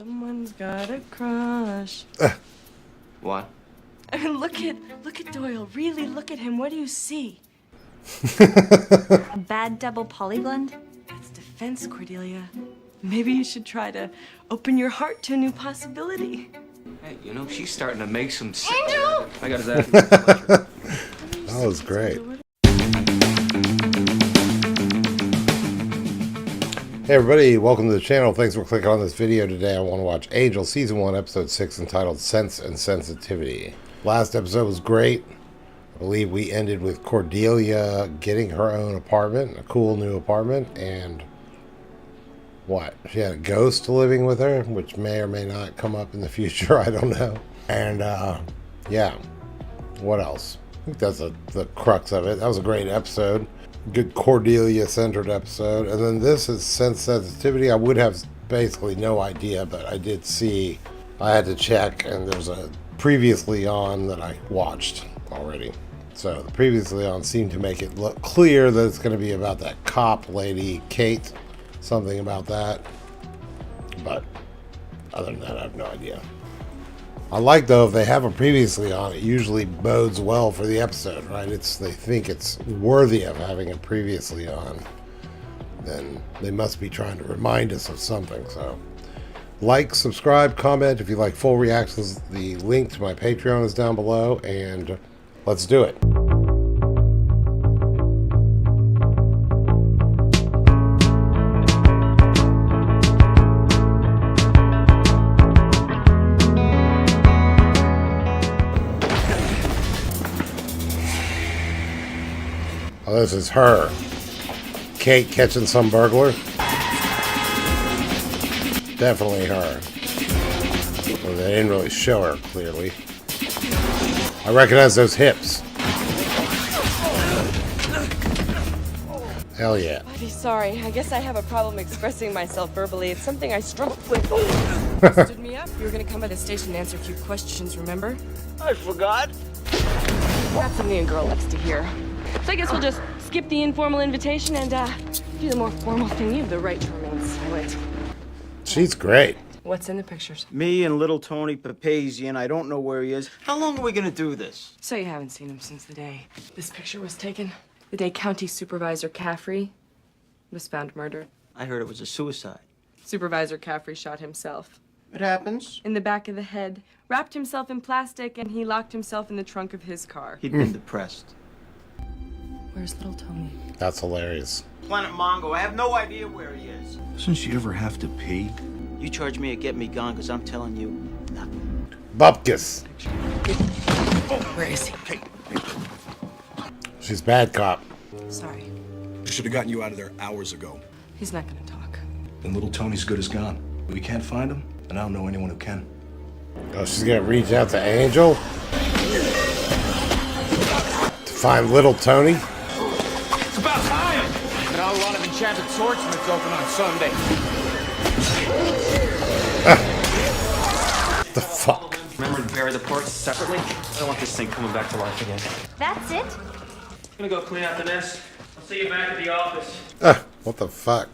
Someone's got a crush. What? I mean, look at Doyle. Really look at him. What do you see? A bad double polyblend? That's defense, Cordelia. Maybe you should try to open your heart to a new possibility. Hey, you know, she's starting to make some sense. Angel! I got his ass. That was great. Hey everybody, welcome to the channel. Thanks for clicking on this video today. I want to watch Angel Season 1, Episode 6, entitled Sense and Sensitivity. Last episode was great. I believe we ended with Cordelia getting her own apartment, a cool new apartment, and what? She had a ghost living with her, which may or may not come up in the future. I don't know. And, yeah. What else? I think that's the crux of it. That was a great episode. Good Cordelia-centered episode. And then this is Sense Sensitivity. I would have basically no idea, but I did see, I had to check, and there's a previously on that I watched already. So the previously on seemed to make it look clear that it's going to be about that cop lady, Kate. Something about that. But other than that, I have no idea. I like, though, if they have a previously on, it usually bodes well for the episode, right? They think it's worthy of having a previously on. Then they must be trying to remind us of something. So like, subscribe, comment if you like full reactions. The link to my Patreon is down below, and let's do it. Oh, this is her. Kate catching some burglar. Definitely her. Well, they didn't really show her clearly. I recognize those hips. Hell yeah. Buffy, sorry. I guess I have a problem expressing myself verbally. It's something I struggle with. Stood me up. You were gonna come by the station and answer a few questions, remember? I forgot. That's something a girl likes to hear. So I guess we'll just skip the informal invitation and do the more formal thing. You have the right to remain silent. She's great. What's in the pictures? Me and little Tony Papazian. I don't know where he is. How long are we gonna do this? So you haven't seen him since the day this picture was taken? The day County Supervisor Caffrey was found murdered. I heard it was a suicide. Supervisor Caffrey shot himself. It happens. In the back of the head, wrapped himself in plastic, and he locked himself in the trunk of his car. He'd been depressed. Where's little Tony? That's hilarious. Planet Mongo. I have no idea where he is. Doesn't she ever have to pee? You charge me or get me gone, because I'm telling you nothing. Bupkis. Where is he? She's bad cop. Sorry. She should have gotten you out of there hours ago. He's not gonna talk. And little Tony's good as gone. We can't find him, and I don't know anyone who can. Oh, she's gonna reach out to Angel to find little Tony. It's about time! Not a lot of enchanted swordsmiths open on Sunday. The fuck? Remember to bury the parts separately? I don't want this thing coming back to life again. That's it? I'm gonna go clean out the nest. I'll see you back at the office. What the fuck?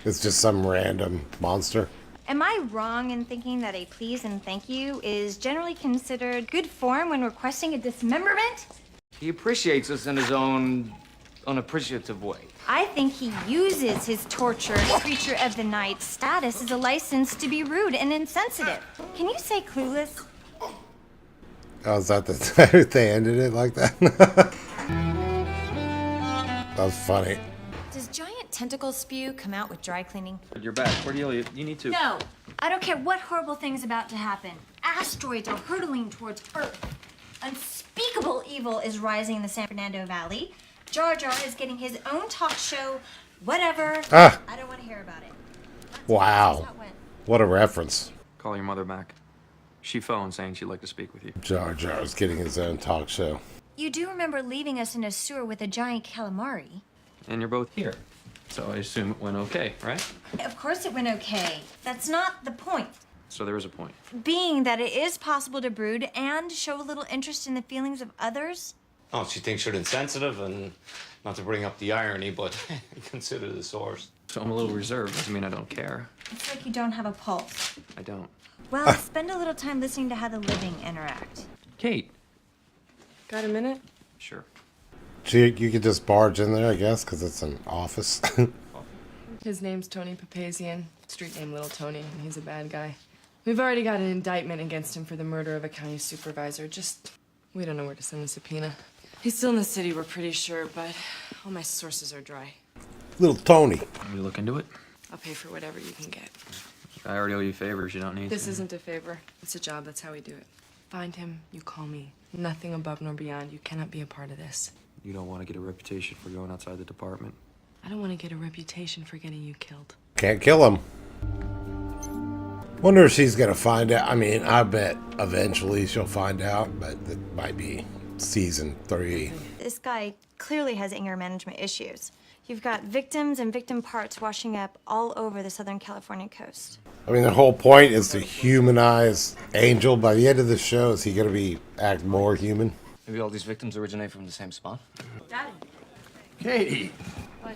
It's just some random monster. Am I wrong in thinking that a please and thank you is generally considered good form when requesting a dismemberment? He appreciates us in his own unappreciative way. I think he uses his tortured creature of the night status as a license to be rude and insensitive. Can you say clueless? Oh, is that they ended it like that? That was funny. Does giant tentacle spew come out with dry cleaning? You're back. Cordelia, you need to... No. I don't care what horrible thing's about to happen. Asteroids are hurtling towards Earth. Unspeakable evil is rising in the San Fernando Valley. Jar Jar is getting his own talk show. Whatever. I don't want to hear about it. Wow. What a reference. Call your mother back. She phoned saying she'd like to speak with you. Jar Jar's getting his own talk show. You do remember leaving us in a sewer with a giant calamari? And you're both here. So I assume it went okay, right? Of course it went okay. That's not the point. So there is a point. Being that it is possible to brood and show a little interest in the feelings of others. Oh, she thinks you're insensitive, and not to bring up the irony, but consider the source. So I'm a little reserved. Doesn't mean I don't care. It's like you don't have a pulse. I don't. Well, spend a little time listening to how the living interact. Kate. Got a minute? Sure. So you could just barge in there, I guess, because it's an office. His name's Tony Papazian, street name Little Tony, and he's a bad guy. We've already got an indictment against him for the murder of a county supervisor. Just, we don't know where to send the subpoena. He's still in the city, we're pretty sure, but all my sources are dry. Little Tony. Can we look into it? I'll pay for whatever you can get. I already owe you favors. You don't need This to. isn't a favor. It's a job, that's how we do it. Find him, you call me. Nothing above nor beyond. You cannot be a part of this. You don't want to get a reputation for going outside the department. I don't want to get a reputation for getting you killed. Can't kill him. Wonder if she's gonna find out. I mean, I bet eventually she'll find out, but it might be season 3. This guy clearly has anger management issues. You've got victims and victim parts washing up all over the Southern California coast. I mean, the whole point is to humanize Angel. By the end of the show, is he gonna act more human? Maybe all these victims originate from the same spot? Daddy. Katie.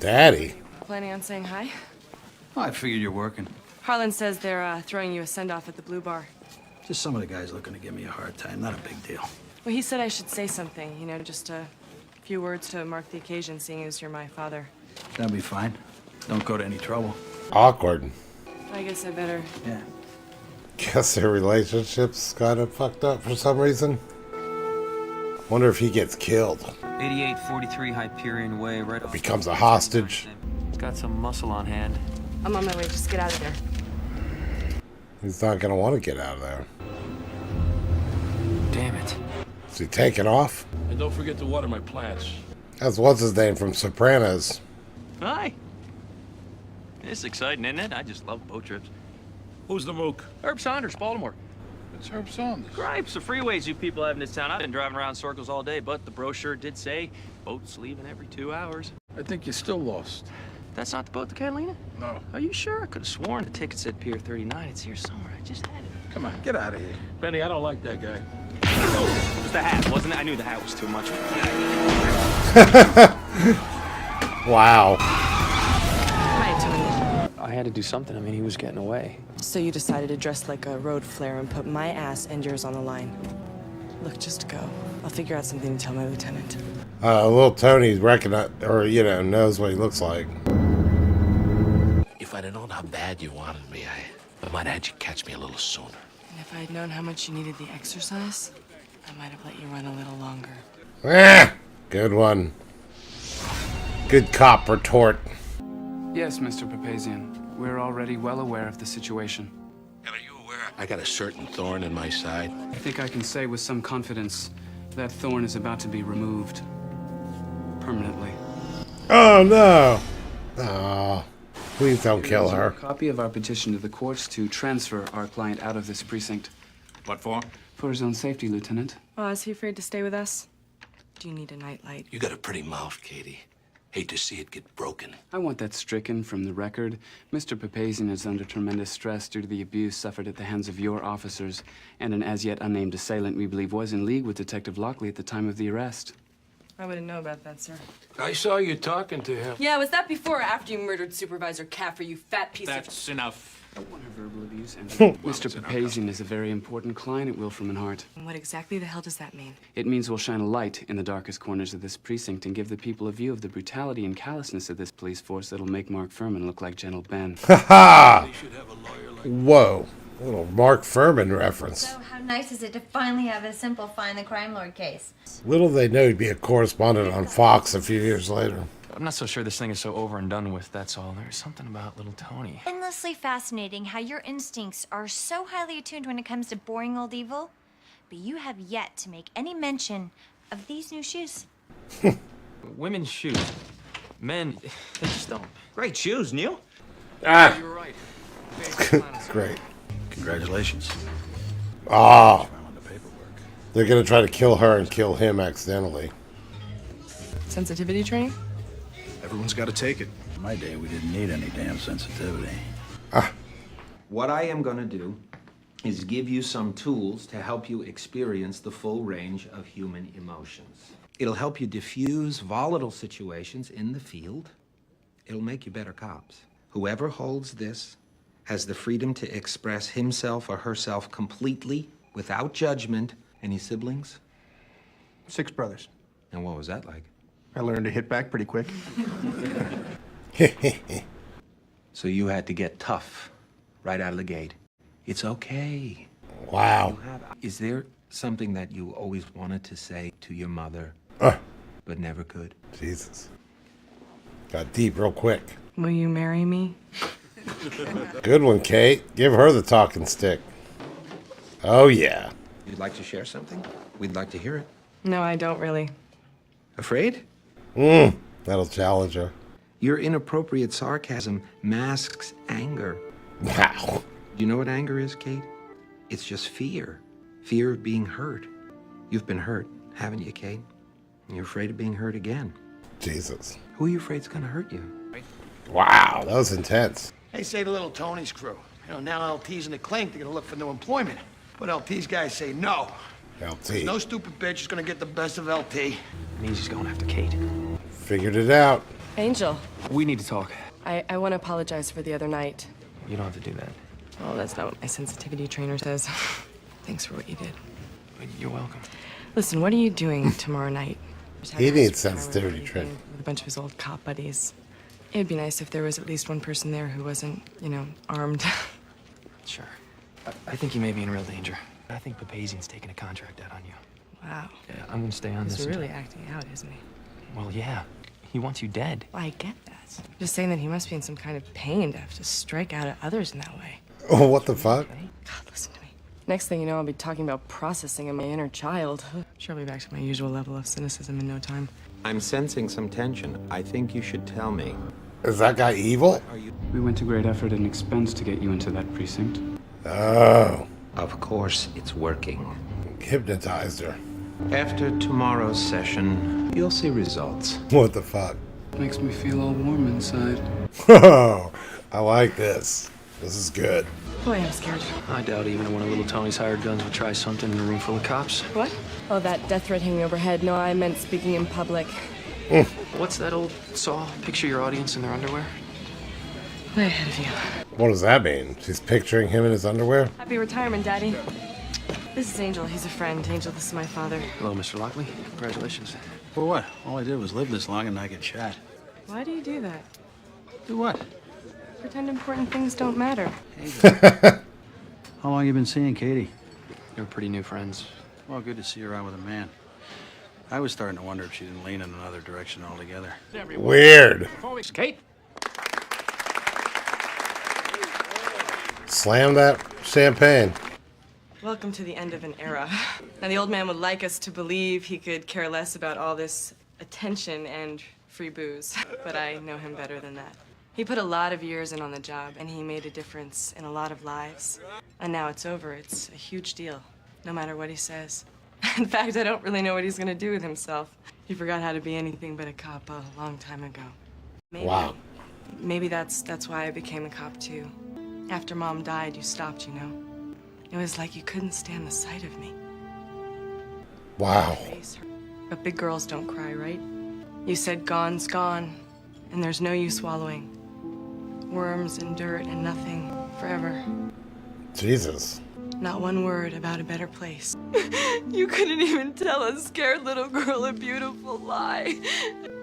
Daddy. Planning on saying hi? Oh, I figured you're working. Harlan says they're throwing you a send-off at the Blue Bar. Just some of the guys looking to give me a hard time. Not a big deal. Well, he said I should say something, you know, just a few words to mark the occasion, seeing as you're my father. That'll be fine. Don't go to any trouble. Awkward. I guess I better. Yeah. Guess their relationship's kind of fucked up for some reason. Wonder if he gets killed. 8843 Hyperion Way, right off. Becomes a hostage. He's got some muscle on hand. I'm on my way, just get out of there. He's not gonna want to get out of there. Damn it. Is he taking off? And don't forget to water my plants. That's what's his name from Sopranos. Hi. This is exciting, isn't it? I just love boat trips. Who's the mook? Herb Saunders, Baltimore. It's Herb Saunders. Gripes, the freeways you people have in this town. I've been driving around circles all day, but the brochure did say boats leaving every 2 hours. I think you're still lost. That's not the boat, the Catalina? No. Are you sure? I could have sworn the ticket said Pier 39. It's here somewhere. I just had it. Come on, get out of here. Benny, I don't like that guy. It was the hat, wasn't it? I knew the hat was too much. Wow. Hi, Tony. I had to do something. I mean, he was getting away. So you decided to dress like a road flare and put my ass and yours on the line. Look, just go. I'll figure out something to tell my lieutenant. Little Tony knows what he looks like. If I'd have known how bad you wanted me, I might have had you catch me a little sooner. And if I'd known how much you needed the exercise, I might have let you run a little longer. Good one. Good cop retort. Yes, Mr. Papazian. We're already well aware of the situation. And are you aware I got a certain thorn in my side? I think I can say with some confidence that thorn is about to be removed. Permanently. Oh no. Oh, please don't kill A her. copy of our petition to the courts to transfer our client out of this precinct. What for? For his own safety, Lieutenant. Oh, is he afraid to stay with us? Do you need a nightlight? You got a pretty mouth, Katie. Hate to see it get broken. I want that stricken from the record. Mr. Papazian is under tremendous stress due to the abuse suffered at the hands of your officers, and an as yet unnamed assailant we believe was in league with Detective Lockley at the time of the arrest. I wouldn't know about that, sir. I saw you talking to him. Yeah, was that before or after you murdered Supervisor Caffrey, you fat piece of... That's enough. I want her verbal abuse and Mr. Papazian is a very important client at Wilfram & Hart. What exactly the hell does that mean? It means we'll shine a light in the darkest corners of this precinct and give the people a view of the brutality and callousness of this police force that'll make Mark Furman look like Gentle Ben. Ha! Whoa. A little Mark Furman reference. So how nice is it to finally have a simple find the crime lord case? Little they know he'd be a correspondent on Fox a few years later. I'm not so sure this thing is so over and done with, that's all. There's something about little Tony. Endlessly fascinating how your instincts are so highly attuned when it comes to boring old evil, but you have yet to make any mention of these new shoes. Women's shoes. Men, they just don't. Great shoes, Neil. Ah, You were right. great. Congratulations. Ah, On the paperwork. they're gonna try to kill her and kill him accidentally. Sensitivity training? Everyone's got to take it. In my day, we didn't need any damn sensitivity. What I am going to do is give you some tools to help you experience the full range of human emotions. It'll help you diffuse volatile situations in the field. It'll make you better cops. Whoever holds this has the freedom to express himself or herself completely, without judgment. Any siblings? 6 brothers. And what was that like? I learned to hit back pretty quick. So you had to get tough right out of the gate. It's okay. Wow. Is there something that you always wanted to say to your mother, but never could? Jesus. Got deep real quick. Will you marry me? Good one, Kate. Give her the talking stick. Oh, yeah. You'd like to share something? We'd like to hear it. No, I don't really. Afraid? That'll challenge her. Your inappropriate sarcasm masks anger. Wow. Do you know what anger is, Kate? It's just fear. Fear of being hurt. You've been hurt, haven't you, Kate? And you're afraid of being hurt again. Jesus. Who are you afraid's gonna hurt you? Wow, that was intense. Hey, say to little Tony's crew. Now LT's in the clink, they're gonna look for new employment. But LT's guys say no. LT. No stupid bitch is gonna get the best of LT. Means he's going after Kate. Figured it out. Angel, We need to talk. I want to apologize for the other night. You don't have to do that. Oh, that's not what my sensitivity trainer says. Thanks for what you did. You're welcome. Listen, what are you doing tomorrow night? He needs sensitivity training. With a bunch of his old cop buddies. It'd be nice if there was at least one person there who wasn't, armed. Sure. I think you may be in real danger. I think Papazian's taking a contract out on you. Wow. Yeah, I'm gonna stay on He's this. really acting out, isn't he? Well, yeah. He wants you dead. Well, I get that. Just saying that he must be in some kind of pain to have to strike out at others in that way. Oh, what the fuck? God, listen to me. Next thing you know, I'll be talking about processing of my inner child. Sure, I'll be back to my usual level of cynicism in no time. I'm sensing some tension. I think you should tell me. Is that guy evil? We went to great effort and expense to get you into that precinct. Oh. Of course it's working. Hypnotized her. After tomorrow's session, you'll see results. What the fuck? Makes me feel all warm inside. Oh, I like this. This is good. Boy, I'm scared. I doubt even one of little Tony's hired guns would try something in a room full of cops. What? Oh, that death threat hanging overhead. No, I meant speaking in public. What's that old saw? Picture your audience in their underwear? Way ahead of you. What does that mean? She's picturing him in his underwear? Happy retirement, Daddy. This is Angel. He's a friend. Angel, this is my father. Hello, Mr. Lockley. Congratulations. For what? All I did was live this long and not get shot. Why do you do that? Do what? Pretend important things don't matter. How long you been seeing Katie? You're pretty new friends. Well, good to see her out with a man. I was starting to wonder if she didn't lean in another direction altogether. Weird. Kate? Slam that champagne. Welcome to the end of an era. Now, the old man would like us to believe he could care less about all this attention and free booze, but I know him better than that. He put a lot of years in on the job, and he made a difference in a lot of lives. And now it's over. It's a huge deal, no matter what he says. In fact, I don't really know what he's gonna do with himself. He forgot how to be anything but a cop a long time ago. Wow. Maybe that's why I became a cop too. After Mom died, you stopped, you know. It was like you couldn't stand the sight of me. Wow. But big girls don't cry, right? You said gone's gone, and there's no use swallowing. Worms and dirt and nothing forever. Jesus. Not one word about a better place. You couldn't even tell a scared little girl a beautiful lie.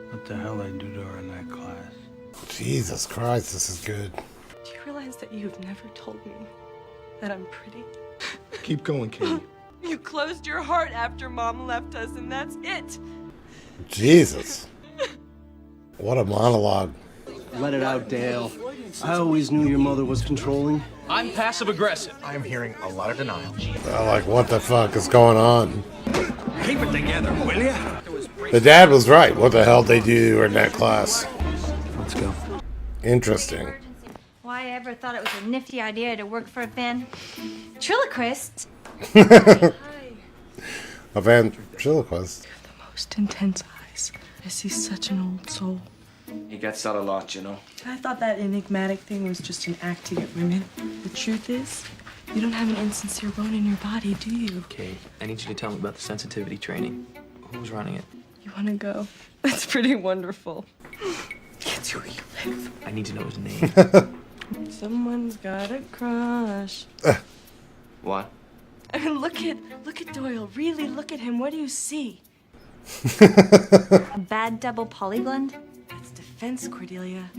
What the hell I do to her in that class? Jesus Christ, this is good. Do you realize that you've never told me that I'm pretty? Keep going, Katie. You closed your heart after Mom left us, and that's it. Jesus. What a monologue. Let it out, Dale. I always knew your mother was controlling. I'm passive-aggressive. I'm hearing a lot of denial. Like, what the fuck is going on? Keep it together, will ya? The dad was right. What the hell did they do in that class? Let's go. Interesting. Why I ever thought it was a nifty idea to work for a ventriloquist. A ventriloquist. The most intense eyes. I see such an old soul. He gets that a lot, you know. I thought that enigmatic thing was just an act to get women. The truth is, you don't have an insincere bone in your body, do you? Kate, I need you to tell me about the sensitivity training. Who's running it? You want to go? That's pretty wonderful. It's where you live. I need to know his name. Someone's got a crush. What? I mean, look at Doyle. Really, look at him. What do you see? A bad double polyblend? That's defense, Cordelia.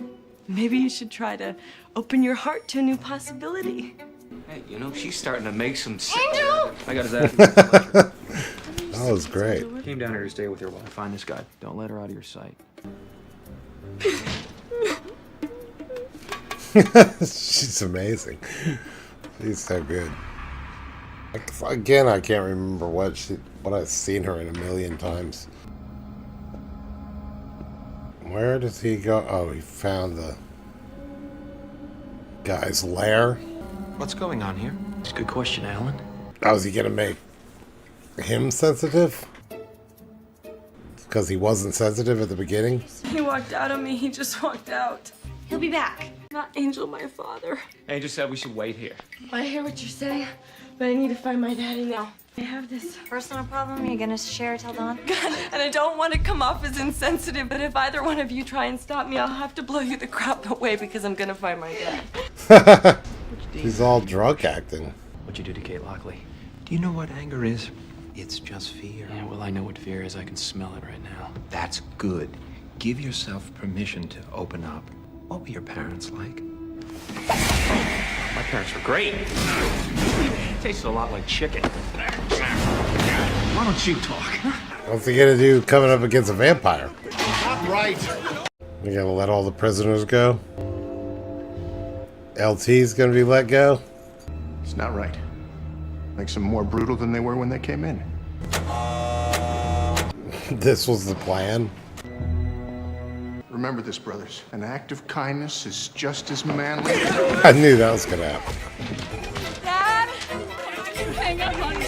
Maybe you should try to open your heart to a new possibility. Hey, you know, she's starting to make some sense. Angel! I got his ass. That was great. Came down here to stay with her while I find this guy. Don't let her out of your sight. She's amazing. She's so good. Again, I can't remember what I've seen her in a million times. Where does he go? Oh, he found the guy's lair. What's going on here? It's a good question, Alan. Oh, is he gonna make him sensitive? Because he wasn't sensitive at the beginning? He walked out on me. He just walked out. He'll be back. Not Angel, my father. Angel said we should wait here. I hear what you're saying, but I need to find my daddy now. I have this Personal problem you're gonna share till dawn? gun, and I don't want to come off as insensitive, but if either one of you try and stop me, I'll have to blow you the crap away because I'm gonna find my dad. He's all drunk acting. What'd you do to Kate Lockley? Do you know what anger is? It's just fear. Yeah, well, I know what fear is. I can smell it right now. That's good. Give yourself permission to open up. What were your parents like? My parents were great. Tasted a lot like chicken. Why don't you talk? What's he gonna do coming up against a vampire? Not right. You gonna let all the prisoners go? LT's gonna be let go? It's not right. Makes them more brutal than they were when they came in. This was the plan? Remember this, brothers. An act of kindness is just as manly. I knew that was gonna happen. Dad! Hang up on me.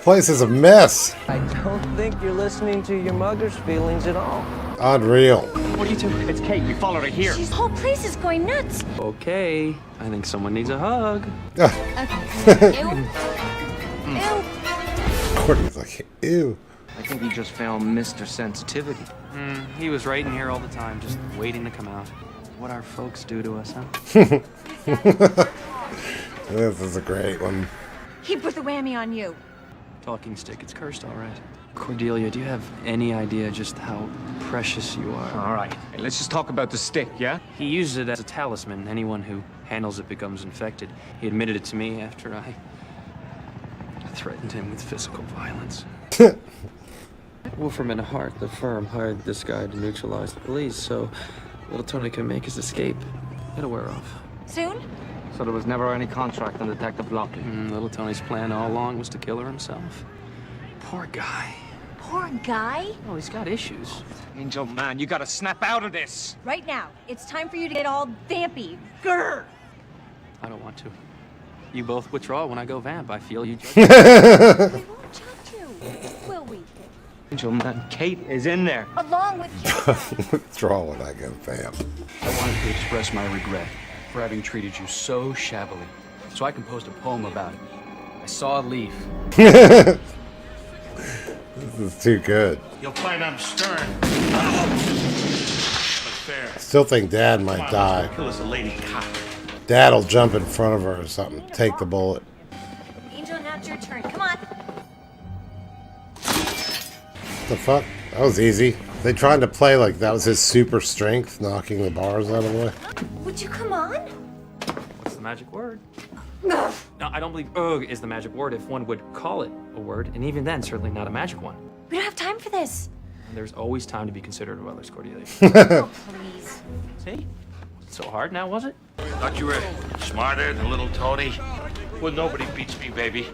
Place is a mess. I don't think you're listening to your mother's feelings at all. Unreal. What are you two? It's Kate. We followed her here. This whole place is going nuts. Okay. I think someone needs a hug. Okay. Ew. Ew. Courtney's like, ew. I think he just found Mr. Sensitivity. He was right in here all the time, just waiting to come out. What our folks do to us, huh? This is a great one. He put the whammy on you. Talking stick, it's cursed, all right. Cordelia, do you have any idea just how precious you are? All right, hey, let's just talk about the stick, yeah? He uses it as a talisman. Anyone who handles it becomes infected. He admitted it to me after I threatened him with physical violence. Wolferman Hart, the firm, hired this guy to neutralize the police, so little Tony can make his escape. It'll wear off. Soon? So there was never any contract on Detective Lockley. Little Tony's plan all along was to kill her himself. Poor guy. Poor guy. Oh, he's got issues. Angel, man, you gotta snap out of this. Right now, it's time for you to get all vampy. Grr! I don't want to. You both withdraw when I go vamp. I feel you judge. We won't judge you, will we? Angel, man, Kate is in there. Along with Withdraw when I go fam. I wanted to express my regret for having treated you so shabbily, so I composed a poem about it. I saw a leaf. This is too good. You'll find I'm stern. But fair. Still think Dad might die. Kill us a lady cop. Dad'll jump in front of her or something. Take the bullet. Angel, now it's your turn. Come on. The fuck? That was easy. They tried to play like that was his super strength, knocking the bars out of the way. Would you come on? What's the magic word? No, I don't believe ugh is the magic word if one would call it a word, and even then, certainly not a magic one. We don't have time for this. There's always time to be considerate of others, Cordelia. Oh, please. See? So hard now, was it? Thought you were smarter than little Tony. Well, nobody beats me, baby.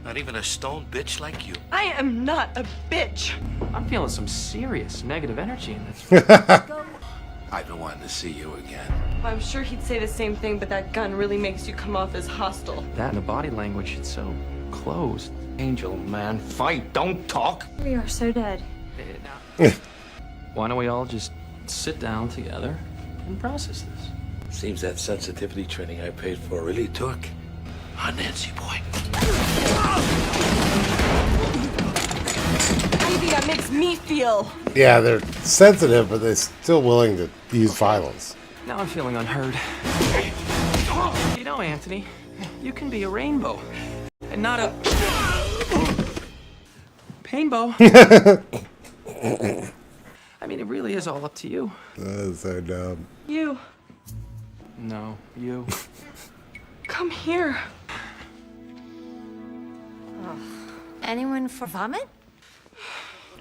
Not even a stone bitch like you. I am not a bitch. I'm feeling some serious negative energy in this. I've been wanting to see you again. I'm sure he'd say the same thing, but that gun really makes you come off as hostile. That and the body language, it's so closed. Angel, man, fight, don't talk. We are so dead. Why don't we all just sit down together and process this? Seems that sensitivity training I paid for really took. Huh, Nancy boy? I anything that makes me feel. Yeah, they're sensitive, but they're still willing to use violence. Now I'm feeling unheard. You know, Anthony, you can be a rainbow. And not a... painbow. I mean, it really is all up to you. That's so dumb. You. No, you. Come here. Anyone for vomit?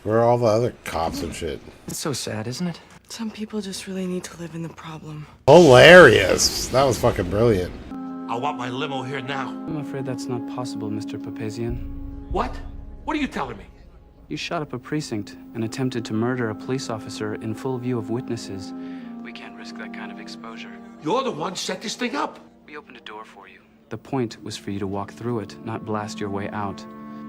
Where are all the other cops and shit? It's so sad, isn't it? Some people just really need to live in the problem. Hilarious. That was fucking brilliant. I want my limo here now. I'm afraid that's not possible, Mr. Papazian. What? What are you telling me? You shot up a precinct and attempted to murder a police officer in full view of witnesses. We can't risk that kind of exposure. You're the one set this thing up. We opened a door for you. The point was for you to walk through it, not blast your way out.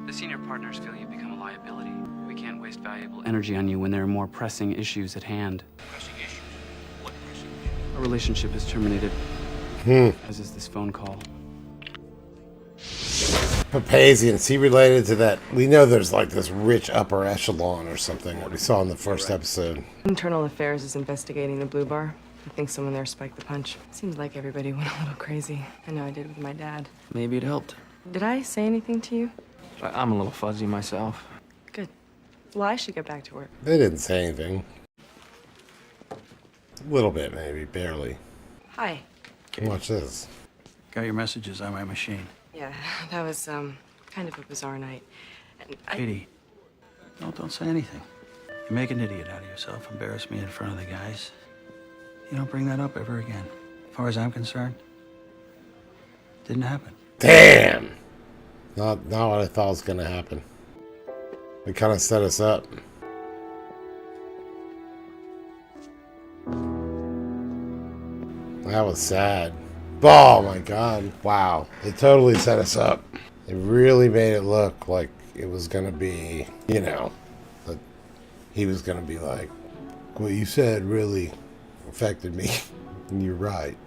The senior partners feel you become a liability. We can't waste valuable energy on you when there are more pressing issues at hand. Pressing issue? What pressing Our relationship is terminated, as is this phone call. Papazian, is he related to that? We know there's like this rich upper echelon or something that we saw in the first episode. Internal Affairs is investigating the Blue Bar. I think someone there spiked the punch. Seems like everybody went a little crazy. I know I did with my dad. Maybe it helped. Did I say anything to you? I'm a little fuzzy myself. Good. Well, I should get back to work. They didn't say anything. A little bit, maybe, barely. Hi. Watch this. Got your messages on my machine. Yeah, that was, kind of a bizarre night. And Katie, don't say anything. You make an idiot out of yourself, embarrass me in front of the guys. You don't bring that up ever again. As far as I'm concerned, didn't happen. Damn! Not what I thought was gonna happen. It kind of set us up. That was sad. Oh my god. Wow. It totally set us up. It really made it look like it was gonna be, you know, that he was gonna be like, what you said really affected me. And you're right.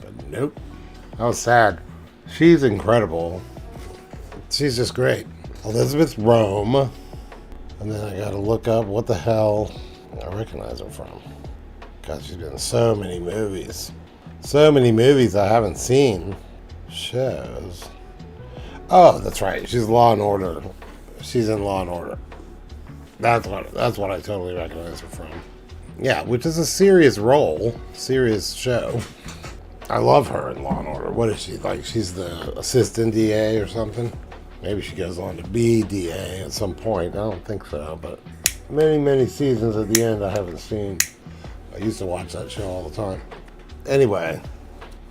But nope. That was sad. She's incredible. She's just great. Elizabeth Rome. And then I gotta look up what the hell I recognize her from. God, she's been in so many movies. So many movies I haven't seen. Shows. Oh, that's right. She's Law and Order. She's in Law and Order. That's what I totally recognize her from. Yeah, which is a serious role, serious show. I love her in Law and Order. What is she like? She's the assistant DA or something. Maybe she goes on to be DA at some point. I don't think so, but many seasons at the end I haven't seen. I used to watch that show all the time. Anyway,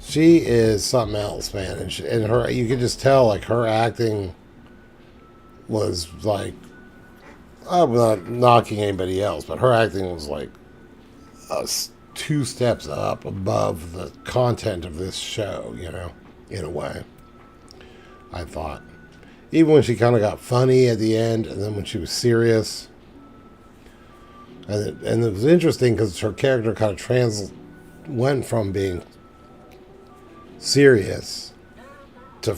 she is something else, man. And her, you could just tell, like, her acting was like, I'm not knocking anybody else, but her acting was like 2 steps up above the content of this show, you know, in a way. I thought. Even when she kind of got funny at the end, and then when she was serious. And it was interesting because her character kind of went from being serious to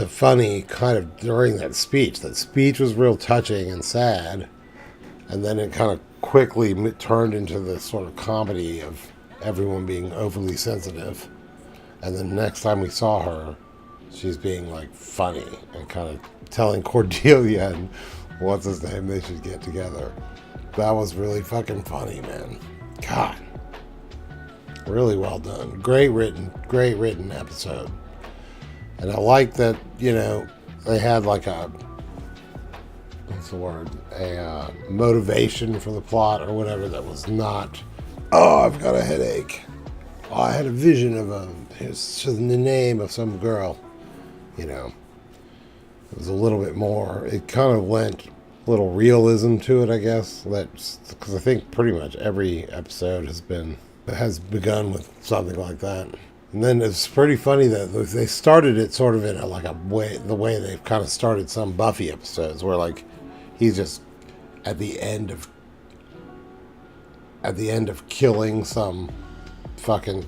funny kind of during that speech. That speech was real touching and sad. And then it kind of quickly turned into this sort of comedy of everyone being overly sensitive. And then next time we saw her, she's being like funny and kind of telling Cordelia and what's his name they should get together. That was really fucking funny, man. God. Really well done. Great written episode. And I like that, you know, they had like a, what's the word? A motivation for the plot or whatever that was not, oh, I've got a headache. Oh, I had a vision of here's the name of some girl. You know, it was a little bit more, it kind of went a little realism to it, I guess. That's because I think pretty much every episode has begun with something like that. And then it's pretty funny that they started it sort of in the way they've kind of started some Buffy episodes, where like he's just at the end of killing some fucking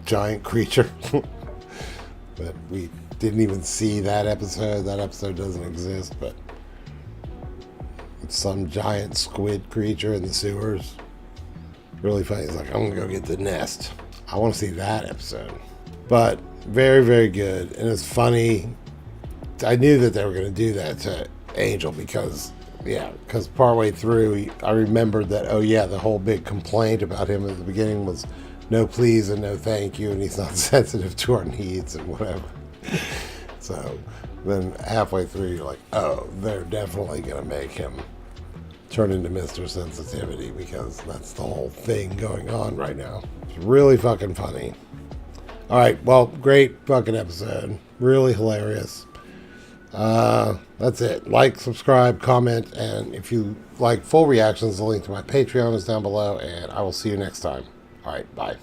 giant creature. But we didn't even see that episode. That episode doesn't exist, but It's some giant squid creature in the sewers. Really funny. He's like, I'm gonna go get the nest. I want to see that episode. But very, very good. And it's funny. I knew that they were going to do that to Angel because partway through, I remembered that, oh yeah, the whole big complaint about him at the beginning was no please and no thank you, and he's not sensitive to our needs and whatever. So then halfway through, you're like, oh, they're definitely going to make him turn into Mr. Sensitivity because that's the whole thing going on right now. It's really fucking funny. All right, well, great fucking episode. Really hilarious. That's it. Like, subscribe, comment, and if you like full reactions, the link to my Patreon is down below, and I will see you next time. All right, bye.